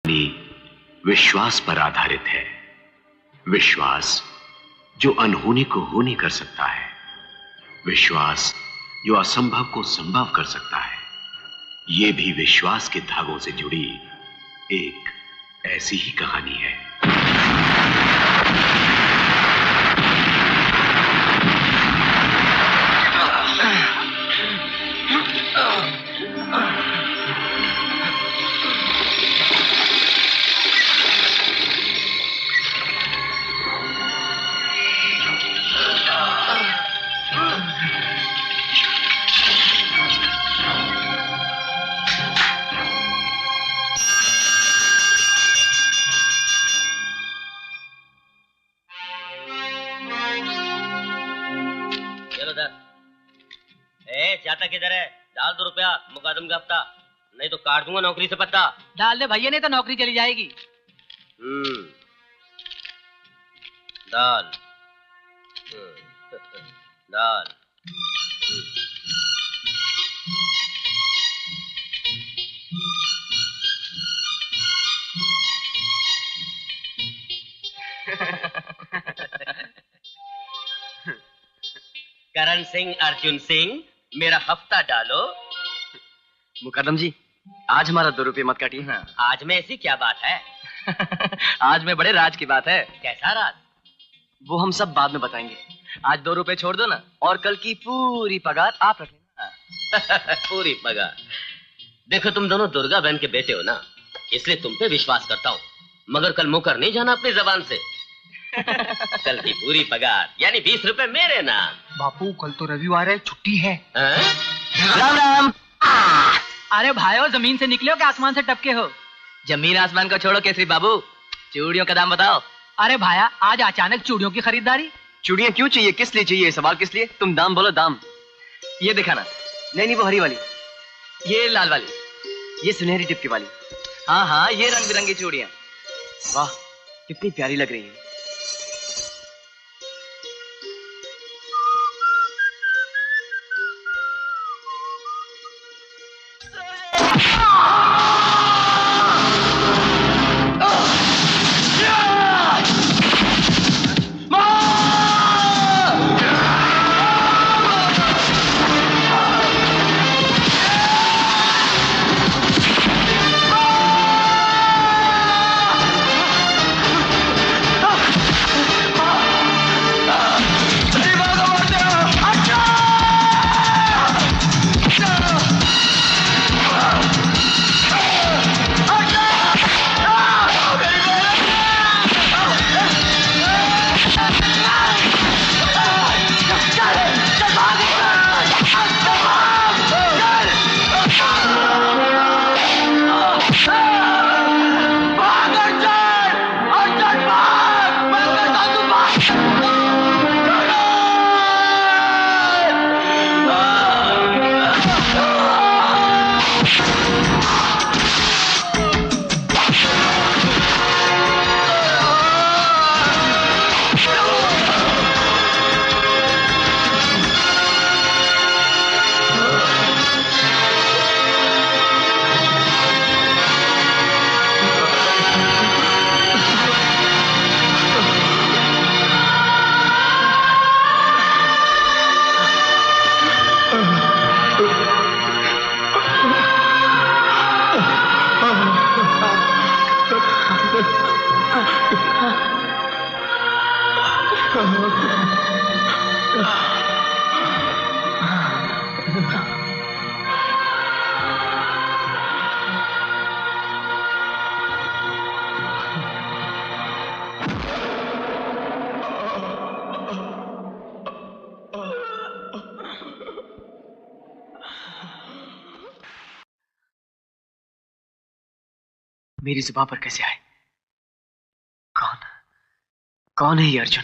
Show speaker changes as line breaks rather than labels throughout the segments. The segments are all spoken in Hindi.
विश्वास पर आधारित है। विश्वास जो अनहोनी को होनी कर सकता है, विश्वास जो असंभव को संभव कर सकता है। यह भी विश्वास के धागों से जुड़ी एक ऐसी ही कहानी है।
जाता किधर है? डाल 2 रुपया, मुकदम का हफ्ता, नहीं तो काट दूंगा नौकरी से पत्ता।
डाल दे भैया, नहीं तो नौकरी चली जाएगी।
डाल डाल। करण सिंह, अर्जुन सिंह, मेरा हफ्ता डालो।
मुकदम जी, आज हमारा 2 रुपये मत काटिए।
हाँ। आज में ऐसी क्या बात है?
आज में बड़े राज की बात है।
कैसा राज?
वो हम सब बाद में बताएंगे। आज 2 रुपये छोड़ दो ना, और कल की पूरी पगार आप रखें।
पूरी पगार? देखो, तुम दोनों दुर्गा बहन के बेटे हो ना, इसलिए तुम पे विश्वास करता हूँ, मगर कल मुकर नहीं जाना अपनी जबान से। कल की पूरी पगार यानी 20 रुपए मेरे नाम।
बापू, कल तो रविवार है, छुट्टी है।
राम राम।
अरे भाइयों, जमीन से निकले हो कि आसमान से टपके हो?
जमीन आसमान को छोड़ो केसरी बाबू, चूड़ियों का दाम बताओ।
अरे भाया, आज अचानक चूड़ियों की खरीदारी?
चूड़ियां क्यों चाहिए, किस लिए चाहिए, सवाल किस लिए? तुम दाम बोलो, दाम। ये दिखाना। नहीं, वो हरी वाली, ये लाल वाली, ये सुनहरी टिपकी वाली। हाँ हाँ, ये रंग बिरंगी चूड़ियां। वाह, कितनी प्यारी लग रही है। मेरी जुबान पर कैसे आए? कौन है ये अर्जुन?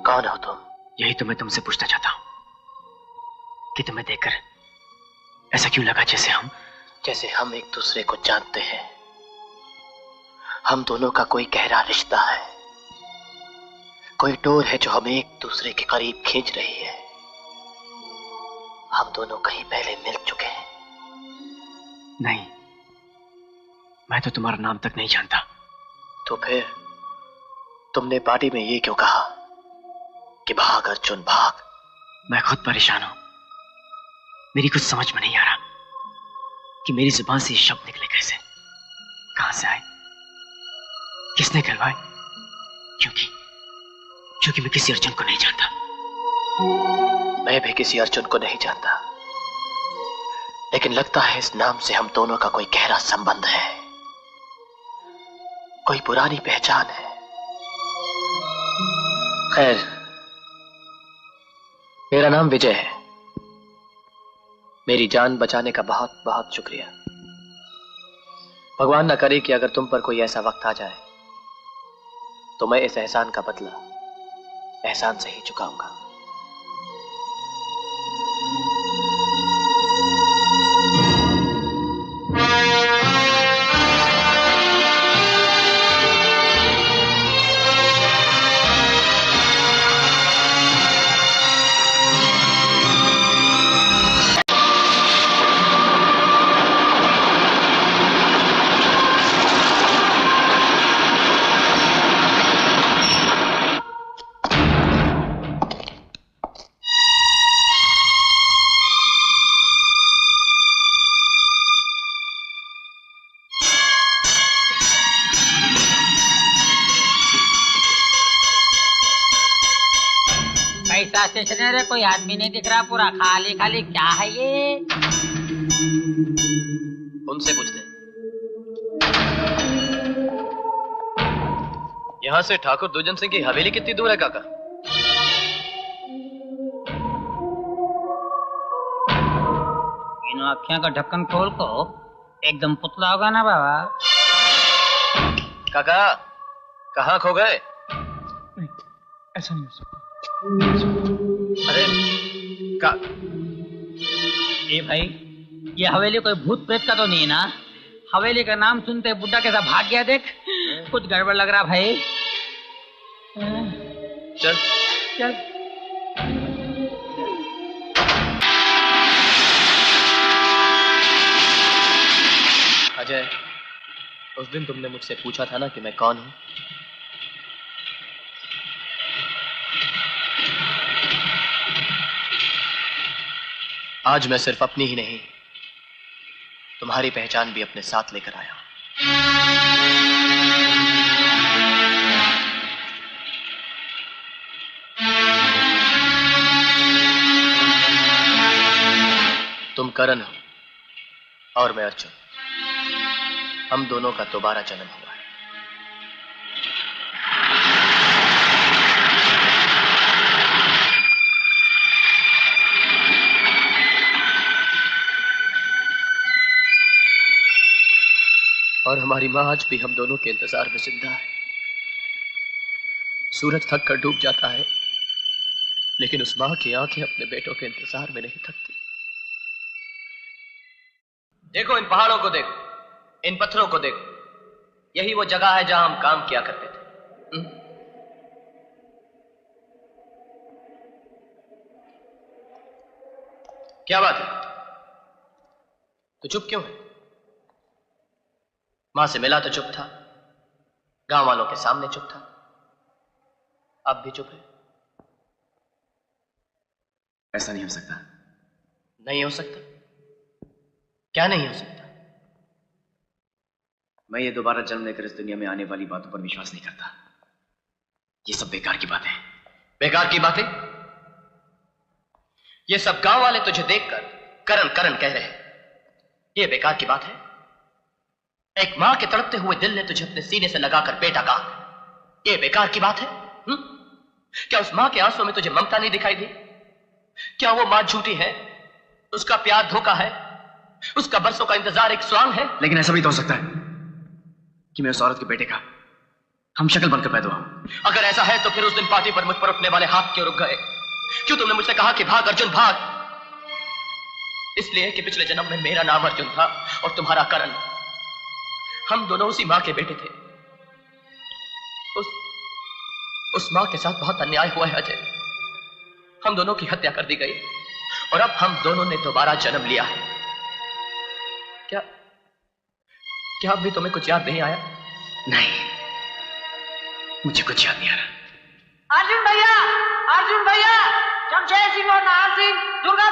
कौन हो तुम? यही तो मैं तुमसे पूछना चाहता हूं।
कि तुम्हें देखकर ऐसा क्यों लगा जैसे
हम एक दूसरे को जानते हैं। हम दोनों का कोई गहरा रिश्ता है, कोई डोर है जो हमें एक दूसरे के करीब खींच रही है। हम दोनों कहीं पहले मिल चुके हैं।
नहीं, मैं तो तुम्हारा नाम तक नहीं जानता।
तो फिर तुमने पार्टी में ये क्यों कहा कि भाग अर्जुन भाग?
मैं खुद परेशान हूं। मेरी कुछ समझ में नहीं आ रहा कि मेरी जुबान से ये शब्द निकले कैसे, कहां से आए, किसने करवाए, क्योंकि मैं किसी अर्जुन को नहीं जानता।
मैं भी किसी अर्जुन को नहीं जानता, लेकिन लगता है इस नाम से हम दोनों का कोई गहरा संबंध है, कोई पुरानी पहचान है। खैर, मेरा नाम विजय है। मेरी जान बचाने का बहुत बहुत शुक्रिया। भगवान न करे कि अगर तुम पर कोई ऐसा वक्त आ जाए तो मैं इस एहसान का बदला एहसान से ही चुकाऊंगा।
स्टेशन है रे, कोई आदमी नहीं दिख रहा, पूरा खाली खाली। क्या है ये?
उनसे पूछते। यहां से ठाकुर दुर्जन सिंह की हवेली कितनी दूर है काका?
इन आँखों का ढक्कन खोल को एकदम पुतला होगा ना बाबा।
काका कहाँ खो गए?
ऐसा नहीं हो सकता।
अरे
ए भाई, ये हवेली कोई भूत प्रेत का तो नहीं है ना? हवेली का नाम सुनते बुड्ढा कैसा भाग गया, देख। कुछ गड़बड़ लग रहा भाई।
चल
चल।
अजय, उस दिन तुमने मुझसे पूछा था ना कि मैं कौन हूं। आज मैं सिर्फ अपनी ही नहीं, तुम्हारी पहचान भी अपने साथ लेकर आया। तुम करण हो और मैं अर्जुन। हम दोनों का दोबारा जन्म हुआ है। और हमारी मां आज भी हम दोनों के इंतजार में जिंदा है। सूरज थक कर डूब जाता है, लेकिन उस मां की आंखें अपने बेटों के इंतजार में नहीं थकती। देखो इन पहाड़ों को, देखो इन पत्थरों को, देखो। यही वो जगह है जहां हम काम किया करते थे। क्या बात है, तो चुप क्यों है? मां से मिला तो चुप था, गांव वालों के सामने चुप था, अब भी चुप है।
ऐसा नहीं हो सकता।
नहीं हो सकता? क्या नहीं हो सकता?
मैं ये दोबारा जन्म लेकर इस दुनिया में आने वाली बातों पर विश्वास नहीं करता। ये सब बेकार की बातें।
बेकार की बातें? ये सब गांव वाले तुझे देखकर करण करण कह रहे हैं, ये बेकार की बात है? एक मां के तड़पते हुए दिल ने तुझे अपने सीने से लगाकर बेटा कहा, ये बेकार की बात है? क्या उस मां के आंसुओं में तुझे ममता नहीं दिखाई दी? क्या वो मां झूठी है? उसका प्यार धोखा है? उसका बरसों का इंतजार एक स्वांग है?
लेकिन ऐसा भी तो हो सकता है कि मैं उस औरत के बेटे का हम शक्ल बनकर पैदा हुआ।
अगर ऐसा है तो फिर उस दिन पार्टी पर मुझ पर उठने वाले हाथ क्यों रुक गए? क्यों तुमने मुझसे कहा कि भाग अर्जुन भाग? इसलिए कि पिछले जन्म में मेरा नाम अर्जुन था और तुम्हारा करण। हम दोनों उसी मां के बेटे थे। उस मां के साथ बहुत अन्याय हुआ है अजय। हम दोनों की हत्या कर दी गई और अब हम दोनों ने दोबारा जन्म लिया है। क्या अब भी तुम्हें कुछ याद नहीं आया?
नहीं, मुझे कुछ याद नहीं आ रहा।
अर्जुन भैया, अर्जुन भैया, शमशेर सिंह और नाहर सिंह दुर्गा